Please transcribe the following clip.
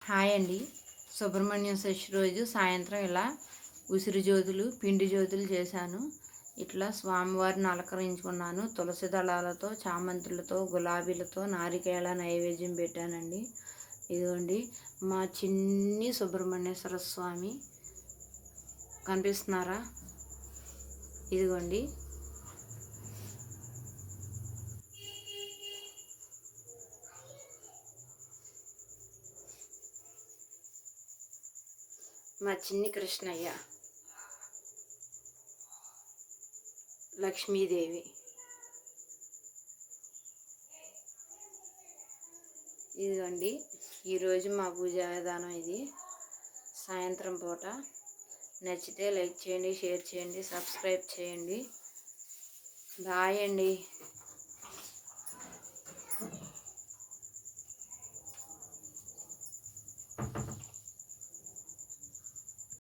Hi అండి. సుబ్రహ్మణ్యం షష్ఠి రోజు సాయంత్రం ఇలా ఉసిరి జ్యోతులు, పిండి జ్యోతులు చేశాను. ఇట్లా స్వామివారిని అలంకరించుకున్నాను. తులసి దళాలతో, చామంతులతో, గులాబీలతో నారికేళ నైవేద్యం పెట్టానండి. ఇదిగోండి మా చిన్ని సుబ్రహ్మణ్యేశ్వర స్వామి కనిపిస్తున్నారా? ఇదిగోండి. మా చిన్ని కృష్ణయ్య, లక్ష్మీదేవి. ఇదిగోండి ఈరోజు మా పూజా విధానం ఇది. సాయంత్రం పూట నచ్చితే లైక్ చేయండి, షేర్ చేయండి, సబ్స్క్రైబ్ చేయండి. బాయ్ అండి.